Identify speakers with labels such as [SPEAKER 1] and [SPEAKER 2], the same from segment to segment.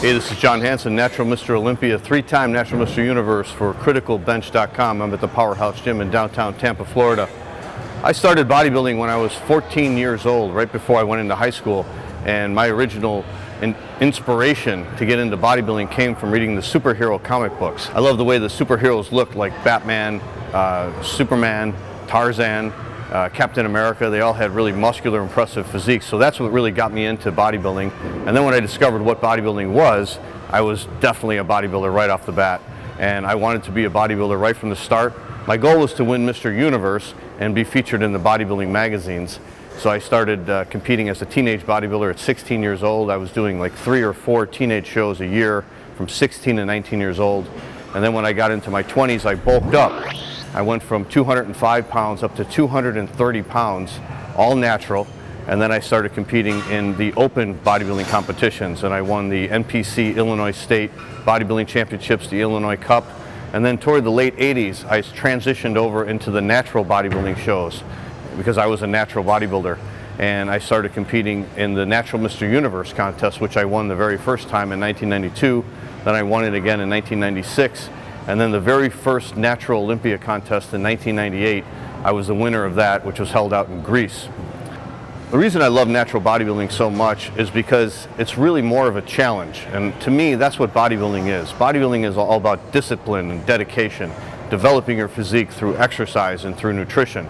[SPEAKER 1] Hey, this is John Hansen, Natural Mr. Olympia, three-time Natural Mr. Universe for CriticalBench.com. I'm at the Powerhouse Gym in downtown Tampa, Florida. I started bodybuilding when I was 14 years old, right before I went into high school. And my original inspiration to get into bodybuilding came from reading the superhero comic books. I love the way the superheroes looked, like Batman, Superman, Tarzan, Captain America. They all had really muscular, impressive physiques, so that's what really got me into bodybuilding. And then when I discovered what bodybuilding was, I was definitely a bodybuilder right off the bat, and I wanted to be a bodybuilder right from the start. My goal was to win Mr. Universe and be featured in the bodybuilding magazines. So I started competing as a teenage bodybuilder at 16 years old. I was doing like 3 or 4 teenage shows a year from 16 to 19 years old. And then when I got into my 20s, I bulked up. I went from 205 pounds up to 230 pounds, all natural. And then I started competing in the open bodybuilding competitions, and I won the NPC Illinois State Bodybuilding Championships, the Illinois Cup. And then toward the late 80s, I transitioned over into the natural bodybuilding shows because I was a natural bodybuilder. And I started competing in the Natural Mr. Universe contest, which I won the very first time in 1992. Then I won it again in 1996. And then the very first Natural Olympia contest in 1998, I was the winner of that, which was held out in Greece. The reason I love natural bodybuilding so much is because it's really more of a challenge. And to me, that's what bodybuilding is. Bodybuilding is all about discipline and dedication, developing your physique through exercise and through nutrition.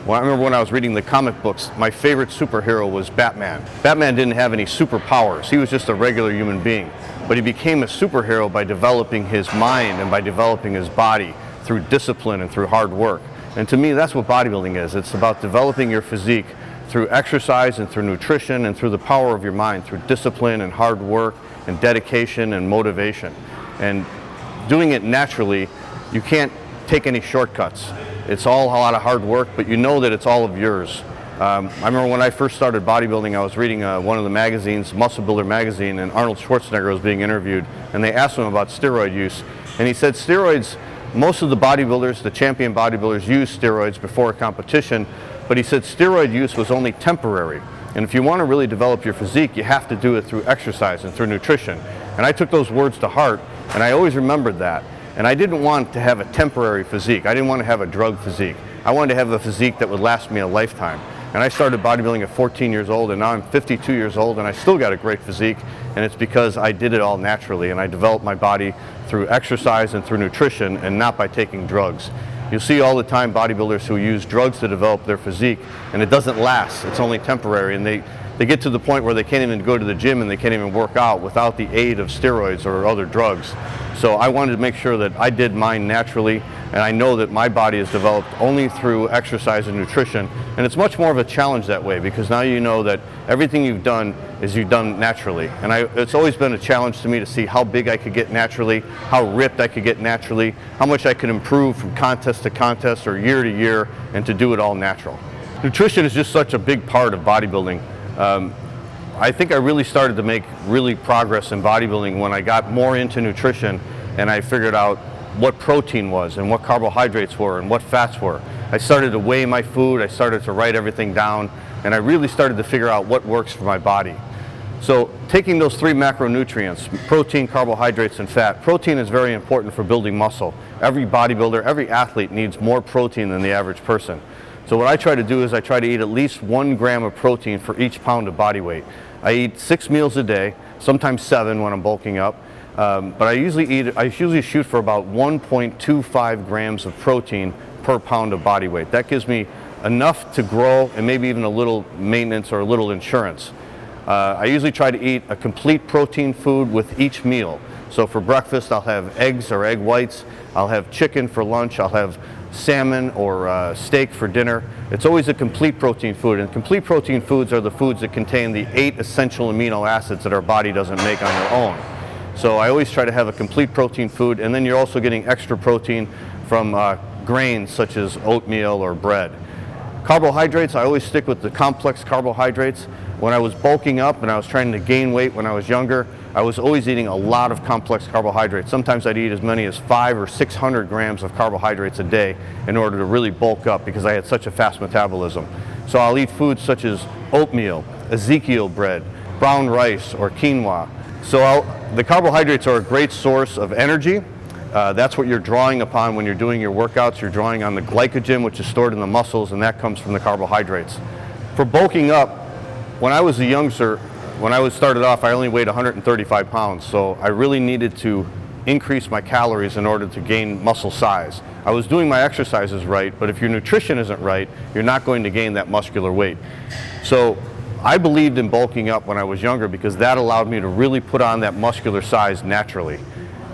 [SPEAKER 1] Well, I remember when I was reading the comic books, my favorite superhero was Batman. Batman didn't have any superpowers. He was just a regular human being. But he became a superhero by developing his mind and by developing his body through discipline and through hard work. And to me, that's what bodybuilding is. It's about developing your physique through exercise and through nutrition and through the power of your mind, through discipline and hard work and dedication and motivation. And doing it naturally, you can't take any shortcuts. It's all a lot of hard work, but you know that it's all of yours. I remember when I first started bodybuilding, I was reading one of the magazines, Muscle Builder magazine, and Arnold Schwarzenegger was being interviewed, and they asked him about steroid use. And he said steroids, most of the bodybuilders, the champion bodybuilders, use steroids before a competition, but he said steroid use was only temporary. And if you want to really develop your physique, you have to do it through exercise and through nutrition. And I took those words to heart, and I always remembered that. And I didn't want to have a temporary physique. I didn't want to have a drug physique. I wanted to have a physique that would last me a lifetime. And I started bodybuilding at 14 years old, and now I'm 52 years old, and I still got a great physique, and it's because I did it all naturally, and I developed my body through exercise and through nutrition, and not by taking drugs. You'll see all the time bodybuilders who use drugs to develop their physique, and it doesn't last. It's only temporary, and they get to the point where they can't even go to the gym and they can't even work out without the aid of steroids or other drugs. So I wanted to make sure that I did mine naturally, and I know that my body is developed only through exercise and nutrition. And it's much more of a challenge that way, because now you know that everything you've done is you've done naturally. And it's always been a challenge to me to see how big I could get naturally, how ripped I could get naturally, how much I could improve from contest to contest or year to year, and to do it all natural. Nutrition is just such a big part of bodybuilding. I think I really started to make progress in bodybuilding when I got more into nutrition and I figured out what protein was and what carbohydrates were and what fats were. I started to weigh my food, I started to write everything down, and I really started to figure out what works for my body. So taking those 3 macronutrients, protein, carbohydrates, and fat, protein is very important for building muscle. Every bodybuilder, every athlete needs more protein than the average person. So what I try to do is I try to eat at least 1 gram of protein for each pound of body weight. I eat 6 meals a day, sometimes 7 when I'm bulking up, but I usually shoot for about 1.25 grams of protein per pound of body weight. That gives me enough to grow and maybe even a little maintenance or a little insurance. I usually try to eat a complete protein food with each meal. So for breakfast, I'll have eggs or egg whites. I'll have chicken for lunch. I'll have salmon or steak for dinner. It's always a complete protein food, and complete protein foods are the foods that contain the 8 essential amino acids that our body doesn't make on their own. So I always try to have a complete protein food, and then you're also getting extra protein from grains such as oatmeal or bread. Carbohydrates, I always stick with the complex carbohydrates. When I was bulking up and I was trying to gain weight when I was younger, I was always eating a lot of complex carbohydrates. Sometimes I'd eat as many as 500 or 600 grams of carbohydrates a day in order to really bulk up because I had such a fast metabolism. So I'll eat foods such as oatmeal, Ezekiel bread, brown rice or quinoa, So the carbohydrates are a great source of energy. That's what you're drawing upon when you're doing your workouts. You're drawing on the glycogen, which is stored in the muscles, and that comes from the carbohydrates. For bulking up, when I was a youngster, when I started off, I only weighed 135 pounds, so I really needed to increase my calories in order to gain muscle size. I was doing my exercises right, but if your nutrition isn't right, you're not going to gain that muscular weight. So I believed in bulking up when I was younger because that allowed me to really put on that muscular size naturally.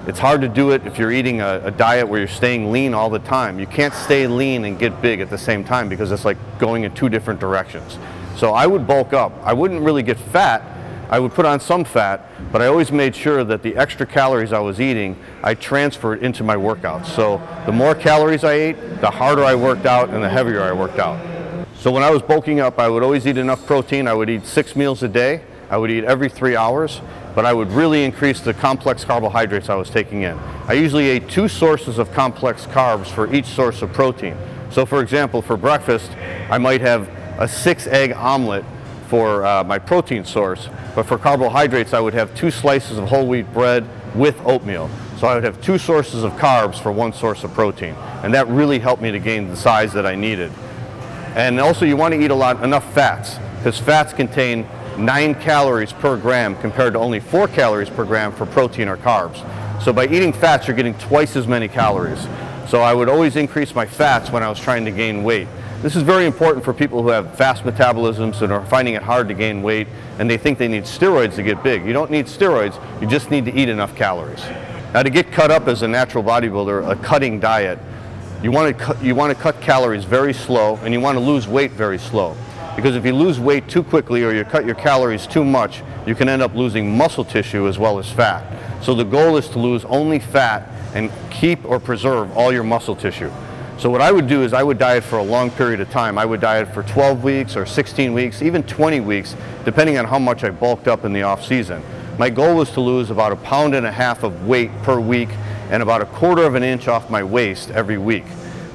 [SPEAKER 1] It's hard to do it if you're eating a diet where you're staying lean all the time. You can't stay lean and get big at the same time because it's like going in two different directions. So I would bulk up. I wouldn't really get fat. I would put on some fat, but I always made sure that the extra calories I was eating, I transferred into my workouts. So the more calories I ate, the harder I worked out and the heavier I worked out. So when I was bulking up, I would always eat enough protein. I would eat 6 meals a day. I would eat every 3 hours, but I would really increase the complex carbohydrates I was taking in. I usually ate 2 sources of complex carbs for each source of protein. So for example, for breakfast, I might have a 6-egg omelet for my protein source, but for carbohydrates I would have 2 slices of whole wheat bread with oatmeal. So I would have 2 sources of carbs for 1 source of protein, and that really helped me to gain the size that I needed. And also you want to eat enough fats, because fats contain 9 calories per gram compared to only 4 calories per gram for protein or carbs. So by eating fats you're getting twice as many calories. So I would always increase my fats when I was trying to gain weight. This is very important for people who have fast metabolisms and are finding it hard to gain weight and they think they need steroids to get big. You don't need steroids, you just need to eat enough calories. Now to get cut up as a natural bodybuilder, a cutting diet, you want to cut calories very slow and you want to lose weight very slow. Because if you lose weight too quickly or you cut your calories too much, you can end up losing muscle tissue as well as fat. So the goal is to lose only fat and keep or preserve all your muscle tissue. So what I would do is I would diet for a long period of time. I would diet for 12 weeks or 16 weeks, even 20 weeks, depending on how much I bulked up in the off season. My goal was to lose about 1.5 pounds of weight per week and about 1/4 of an inch off my waist every week.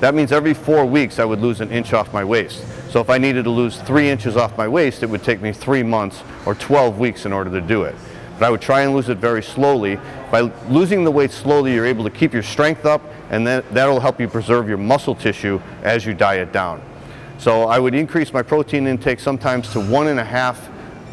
[SPEAKER 1] That means every 4 weeks I would lose an inch off my waist. So if I needed to lose 3 inches off my waist, it would take me 3 months or 12 weeks in order to do it. But I would try and lose it very slowly. By losing the weight slowly, you're able to keep your strength up, and that'll help you preserve your muscle tissue as you diet down. So I would increase my protein intake sometimes to 1.5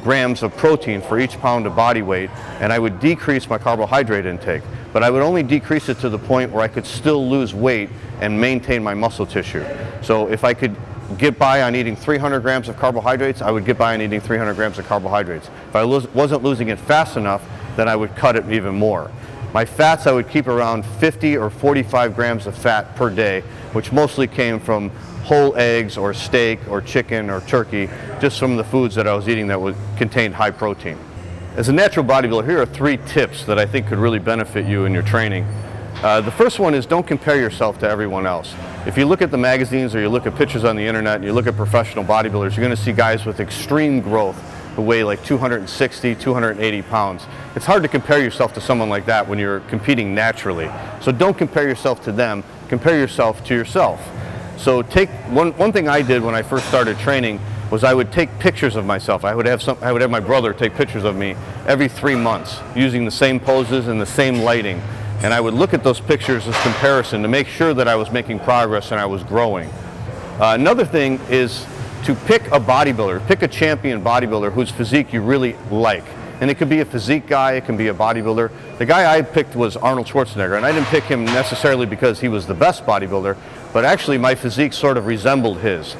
[SPEAKER 1] grams of protein for each pound of body weight, and I would decrease my carbohydrate intake. But I would only decrease it to the point where I could still lose weight and maintain my muscle tissue. So if I could get by on eating 300 grams of carbohydrates, I would get by on eating 300 grams of carbohydrates. If I wasn't losing it fast enough, then I would cut it even more. My fats, I would keep around 50 or 45 grams of fat per day, which mostly came from whole eggs or steak or chicken or turkey, just from the foods that I was eating that contained high protein. As a natural bodybuilder, here are 3 tips that I think could really benefit you in your training. The first one is don't compare yourself to everyone else. If you look at the magazines or you look at pictures on the internet and you look at professional bodybuilders, you're going to see guys with extreme growth who weigh like 260, 280 pounds. It's hard to compare yourself to someone like that when you're competing naturally. So don't compare yourself to them, compare yourself to yourself. So take one thing I did when I first started training was I would take pictures of myself. I would have my brother take pictures of me every 3 months using the same poses and the same lighting. And I would look at those pictures as comparison to make sure that I was making progress and I was growing. Another thing is to pick a bodybuilder, pick a champion bodybuilder whose physique you really like. And it could be a physique guy, it can be a bodybuilder. The guy I picked was Arnold Schwarzenegger, and I didn't pick him necessarily because he was the best bodybuilder, but actually my physique sort of resembled his.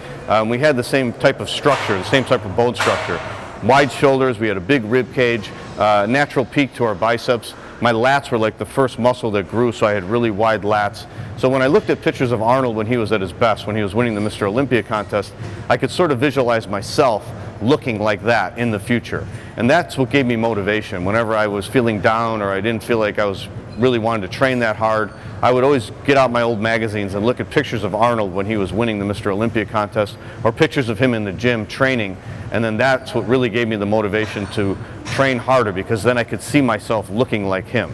[SPEAKER 1] We had the same type of structure, the same type of bone structure. Wide shoulders, we had a big rib cage, natural peak to our biceps. My lats were like the first muscle that grew, so I had really wide lats. So when I looked at pictures of Arnold when he was at his best, when he was winning the Mr. Olympia contest, I could sort of visualize myself looking like that in the future. And that's what gave me motivation. Whenever I was feeling down or I didn't feel like I was really wanting to train that hard, I would always get out my old magazines and look at pictures of Arnold when he was winning the Mr. Olympia contest, or pictures of him in the gym training, and then that's what really gave me the motivation to train harder, because then I could see myself looking like him.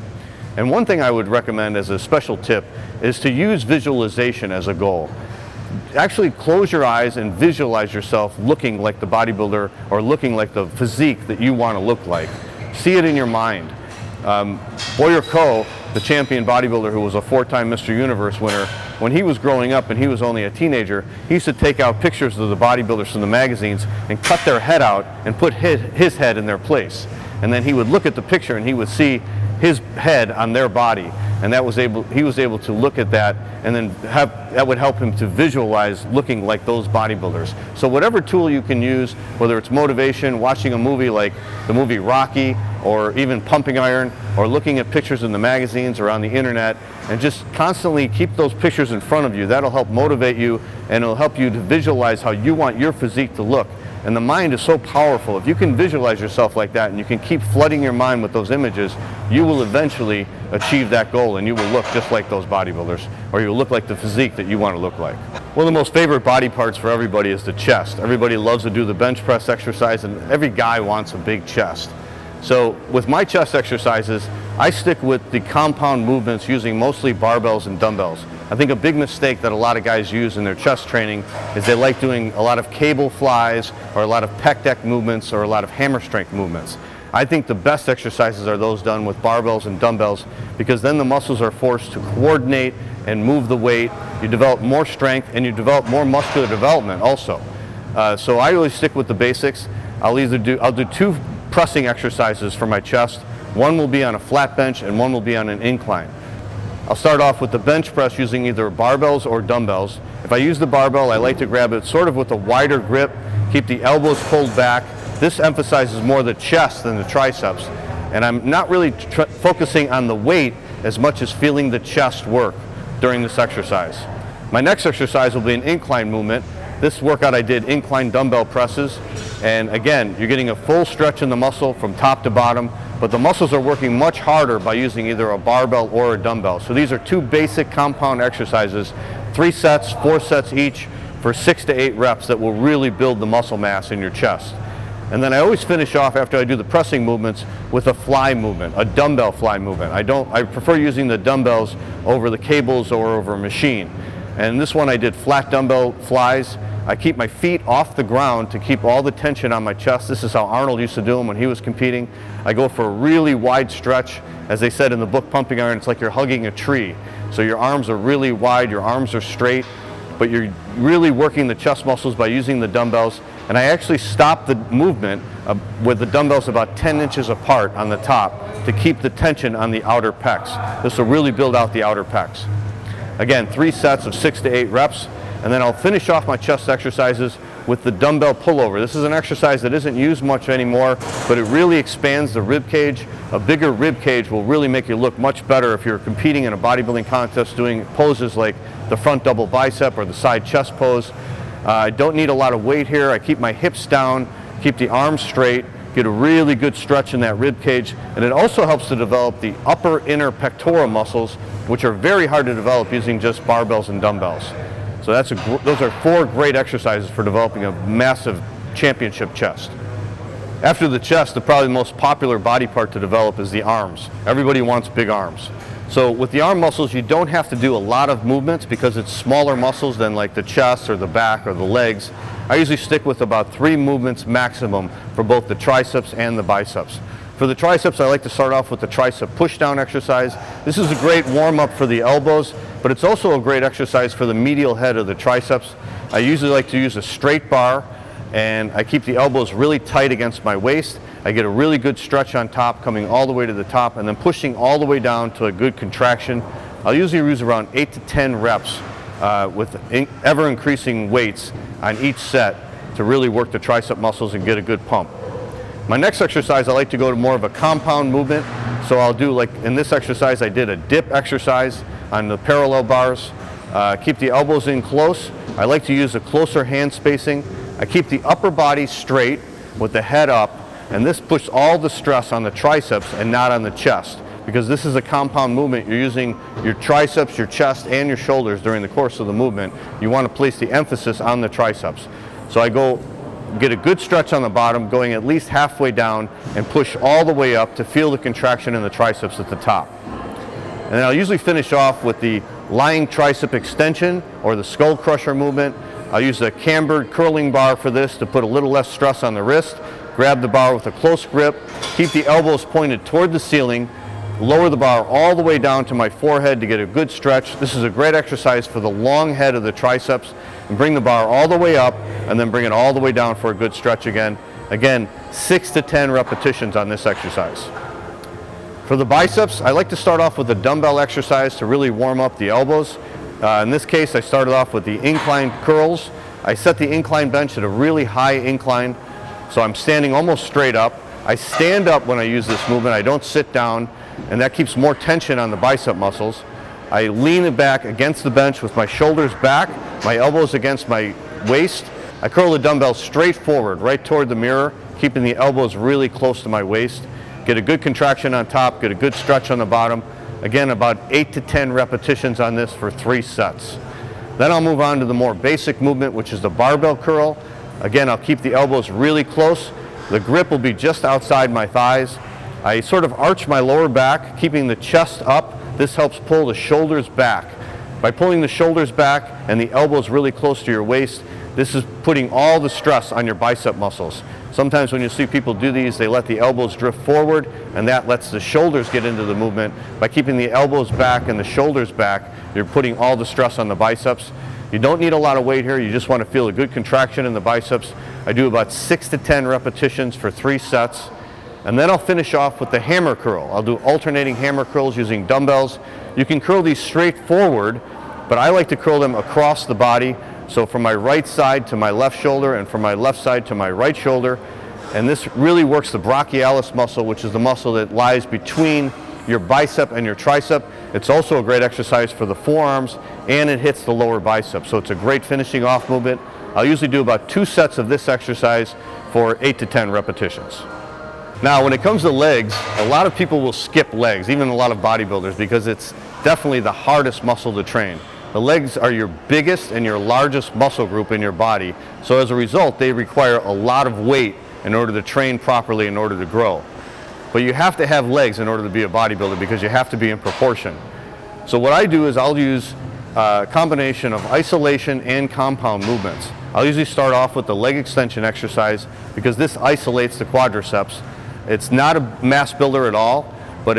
[SPEAKER 1] And one thing I would recommend as a special tip is to use visualization as a goal. Actually close your eyes and visualize yourself looking like the bodybuilder or looking like the physique that you want to look like. See it in your mind. Boyer Coe, the champion bodybuilder who was a 4-time Mr. Universe winner, when he was growing up and he was only a teenager, he used to take out pictures of the bodybuilders from the magazines and cut their head out and put his head in their place. And then he would look at the picture and he would see his head on their body, and he was able to look at that, and then that would help him to visualize looking like those bodybuilders. So whatever tool you can use, whether it's motivation, watching a movie like the movie Rocky, or even pumping iron, or looking at pictures in the magazines or on the internet, and just constantly keep those pictures in front of you. That'll help motivate you, and it'll help you to visualize how you want your physique to look. And the mind is so powerful. If you can visualize yourself like that and you can keep flooding your mind with those images, you will eventually achieve that goal and you will look just like those bodybuilders, or you'll look like the physique that you want to look like. One of the most favorite body parts for everybody is the chest. Everybody loves to do the bench press exercise, and every guy wants a big chest. So with my chest exercises, I stick with the compound movements using mostly barbells and dumbbells. I think a big mistake that a lot of guys use in their chest training is they like doing a lot of cable flies, or a lot of pec deck movements, or a lot of hammer strength movements. I think the best exercises are those done with barbells and dumbbells, because then the muscles are forced to coordinate and move the weight. You develop more strength and you develop more muscular development also. So I always stick with the basics. I'll do 2 pressing exercises for my chest. One will be on a flat bench and one will be on an incline. I'll start off with the bench press using either barbells or dumbbells. If I use the barbell, I like to grab it sort of with a wider grip, keep the elbows pulled back. This emphasizes more the chest than the triceps, and I'm not really focusing on the weight as much as feeling the chest work during this exercise. My next exercise will be an incline movement. This workout I did incline dumbbell presses, and again, you're getting a full stretch in the muscle from top to bottom, but the muscles are working much harder by using either a barbell or a dumbbell. So these are 2 basic compound exercises, 3 sets, 4 sets each for 6 to 8 reps that will really build the muscle mass in your chest. And then I always finish off after I do the pressing movements with a fly movement, a dumbbell fly movement. I prefer using the dumbbells over the cables or over a machine. And this one I did flat dumbbell flies. I keep my feet off the ground to keep all the tension on my chest. This is how Arnold used to do them when he was competing. I go for a really wide stretch. As they said in the book Pumping Iron, it's like you're hugging a tree. So your arms are really wide, your arms are straight, but you're really working the chest muscles by using the dumbbells. And I actually stop the movement with the dumbbells about 10 inches apart on the top to keep the tension on the outer pecs. This will really build out the outer pecs. Again, 3 sets of 6 to 8 reps. And then I'll finish off my chest exercises with the dumbbell pullover. This is an exercise that isn't used much anymore, but it really expands the rib cage. A bigger rib cage will really make you look much better if you're competing in a bodybuilding contest doing poses like the front double bicep or the side chest pose. I don't need a lot of weight here. I keep my hips down, keep the arms straight, get a really good stretch in that rib cage, and it also helps to develop the upper inner pectoral muscles, which are very hard to develop using just barbells and dumbbells. So those are 4 great exercises for developing a massive championship chest. After the chest, probably the most popular body part to develop is the arms. Everybody wants big arms. So with the arm muscles, you don't have to do a lot of movements because it's smaller muscles than like the chest or the back or the legs. I usually stick with about 3 movements maximum for both the triceps and the biceps. For the triceps, I like to start off with the tricep push-down exercise. This is a great warm-up for the elbows, but it's also a great exercise for the medial head of the triceps. I usually like to use a straight bar, and I keep the elbows really tight against my waist. I get a really good stretch on top, coming all the way to the top, and then pushing all the way down to a good contraction. I'll usually use around 8 to 10 reps with ever-increasing weights on each set to really work the tricep muscles and get a good pump. My next exercise, I like to go to more of a compound movement. So I'll do, like in this exercise, I did a dip exercise on the parallel bars. Keep the elbows in close. I like to use a closer hand spacing. I keep the upper body straight with the head up, and this puts all the stress on the triceps and not on the chest, because this is a compound movement. You're using your triceps, your chest, and your shoulders during the course of the movement. You want to place the emphasis on the triceps. So I get a good stretch on the bottom, going at least halfway down, and push all the way up to feel the contraction in the triceps at the top. And then I'll usually finish off with the lying tricep extension or the skull crusher movement. I'll use a cambered curling bar for this to put a little less stress on the wrist. grab the bar with a close grip, keep the elbows pointed toward the ceiling, lower the bar all the way down to my forehead to get a good stretch. This is a great exercise for the long head of the triceps, and bring the bar all the way up and then bring it all the way down for a good stretch again. Again, 6 to 10 repetitions on this exercise. For the biceps, I like to start off with a dumbbell exercise to really warm up the elbows. In this case, I started off with the incline curls. I set the incline bench at a really high incline, so I'm standing almost straight up. I stand up when I use this movement. I don't sit down, and that keeps more tension on the bicep muscles. I lean it back against the bench with my shoulders back, my elbows against my waist. I curl the dumbbell straight forward, right toward the mirror, keeping the elbows really close to my waist. Get a good contraction on top, get a good stretch on the bottom. Again, about 8 to 10 repetitions on this for 3 sets. Then I'll move on to the more basic movement, which is the barbell curl. Again, I'll keep the elbows really close. The grip will be just outside my thighs. I sort of arch my lower back, keeping the chest up. This helps pull the shoulders back. By pulling the shoulders back and the elbows really close to your waist, this is putting all the stress on your bicep muscles. Sometimes when you see people do these, they let the elbows drift forward, and that lets the shoulders get into the movement. By keeping the elbows back and the shoulders back, you're putting all the stress on the biceps. You don't need a lot of weight here. You just want to feel a good contraction in the biceps. I do about 6 to 10 repetitions for 3 sets. And then I'll finish off with the hammer curl. I'll do alternating hammer curls using dumbbells. You can curl these straight forward, but I like to curl them across the body. So from my right side to my left shoulder and from my left side to my right shoulder. And this really works the brachialis muscle, which is the muscle that lies between your bicep and your tricep. It's also a great exercise for the forearms, and it hits the lower bicep. So it's a great finishing off movement. I'll usually do about 2 sets of this exercise for 8 to 10 repetitions. Now, when it comes to legs, a lot of people will skip legs, even a lot of bodybuilders, because it's definitely the hardest muscle to train. The legs are your biggest and your largest muscle group in your body, so as a result, they require a lot of weight in order to train properly, in order to grow. But you have to have legs in order to be a bodybuilder because you have to be in proportion. So what I do is I'll use a combination of isolation and compound movements. I'll usually start off with the leg extension exercise because this isolates the quadriceps. It's not a mass builder at all, but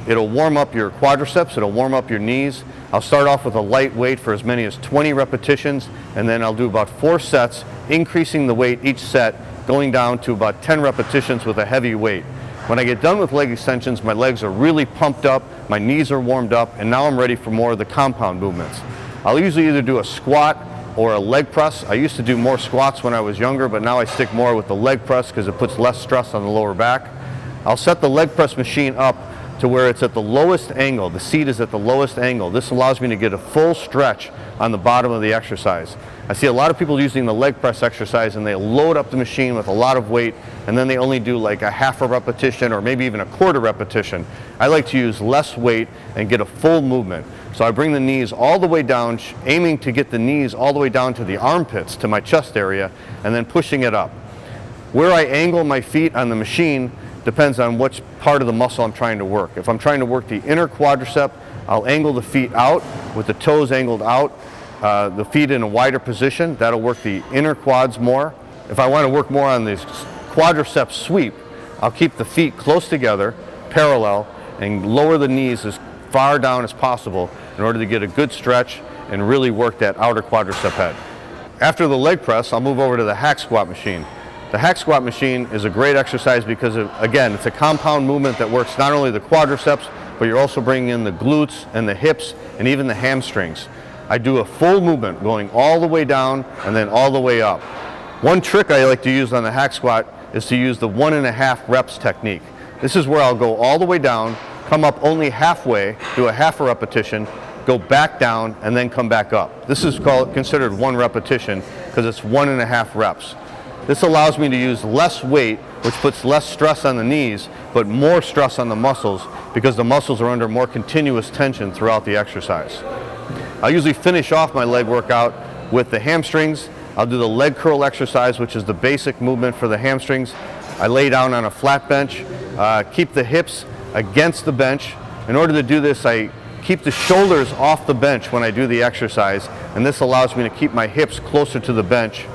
[SPEAKER 1] it'll warm up your quadriceps, it'll warm up your knees. I'll start off with a light weight for as many as 20 repetitions, and then I'll do about 4 sets, increasing the weight each set, going down to about 10 repetitions with a heavy weight. When I get done with leg extensions, my legs are really pumped up, my knees are warmed up, and now I'm ready for more of the compound movements. I'll usually either do a squat or a leg press. I used to do more squats when I was younger, but now I stick more with the leg press because it puts less stress on the lower back. I'll set the leg press machine up to where it's at the lowest angle. The seat is at the lowest angle. This allows me to get a full stretch on the bottom of the exercise. I see a lot of people using the leg press exercise and they load up the machine with a lot of weight and then they only do like a half a repetition or maybe even a quarter repetition. I like to use less weight and get a full movement. So I bring the knees all the way down, aiming to get the knees all the way down to the armpits, to my chest area, and then pushing it up. Where I angle my feet on the machine depends on which part of the muscle I'm trying to work. If I'm trying to work the inner quadricep, I'll angle the feet out with the toes angled out, the feet in a wider position. That'll work the inner quads more. If I want to work more on this quadricep sweep, I'll keep the feet close together, parallel, and lower the knees as far down as possible in order to get a good stretch and really work that outer quadricep head. After the leg press, I'll move over to the hack squat machine. The hack squat machine is a great exercise because, again, it's a compound movement that works not only the quadriceps, but you're also bringing in the glutes and the hips and even the hamstrings. I do a full movement going all the way down and then all the way up. One trick I like to use on the hack squat is to use the 1.5 reps technique. This is where I'll go all the way down, come up only halfway, do a half a repetition, go back down, and then come back up. This is considered 1 repetition because it's 1.5 reps. This allows me to use less weight, which puts less stress on the knees, but more stress on the muscles because the muscles are under more continuous tension throughout the exercise. I'll usually finish off my leg workout with the hamstrings. I'll do the leg curl exercise, which is the basic movement for the hamstrings. I lay down on a flat bench, keep the hips against the bench. In order to do this, I keep the shoulders off the bench when I do the exercise, and this allows me to keep my hips closer to the bench.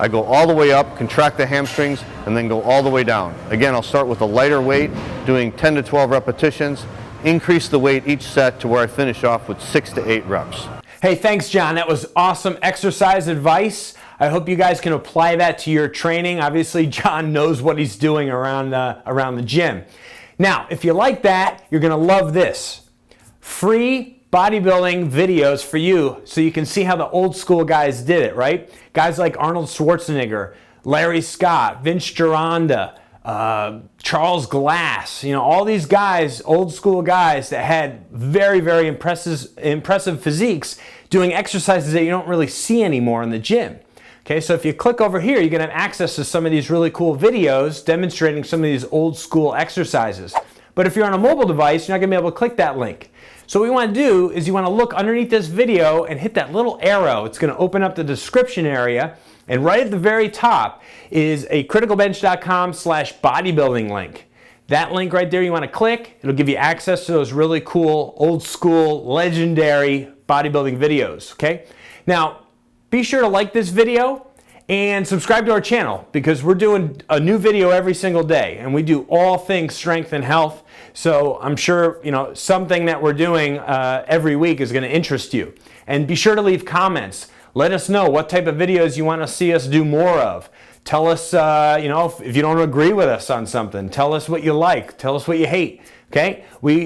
[SPEAKER 1] I go all the way up, contract the hamstrings, and then go all the way down. Again, I'll start with a lighter weight, doing 10 to 12 repetitions, increase the weight each set to where I finish off with 6 to 8 reps.
[SPEAKER 2] Hey, thanks, John. That was awesome exercise advice. I hope you guys can apply that to your training. Obviously, John knows what he's doing around the gym. Now, if you like that, you're gonna love this. Free bodybuilding videos for you so you can see how the old school guys did it, right? Guys like Arnold Schwarzenegger, Larry Scott, Vince Gironda, Charles Glass, you know, all these guys, old school guys that had very, very impressive physiques doing exercises that you don't really see anymore in the gym. Okay, so if you click over here, you're gonna have access to some of these really cool videos demonstrating some of these old school exercises. But if you're on a mobile device, you're not gonna be able to click that link. So what you wanna do is you wanna look underneath this video and hit that little arrow. It's gonna open up the description area, and right at the very top is a criticalbench.com/bodybuilding link. That link right there you wanna click. It'll give you access to those really cool, old school, legendary bodybuilding videos, okay? Now, be sure to like this video and subscribe to our channel because we're doing a new video every single day and we do all things strength and health. So I'm sure, you know, something that we're doing every week is going to interest you. And be sure to leave comments. Let us know what type of videos you want to see us do more of. Tell us, you know, if you don't agree with us on something, tell us what you like, tell us what you hate. Okay,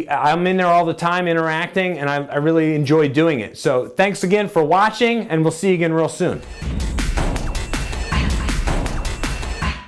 [SPEAKER 2] I'm in there all the time interacting and I really enjoy doing it. So thanks again for watching and we'll see you again real soon.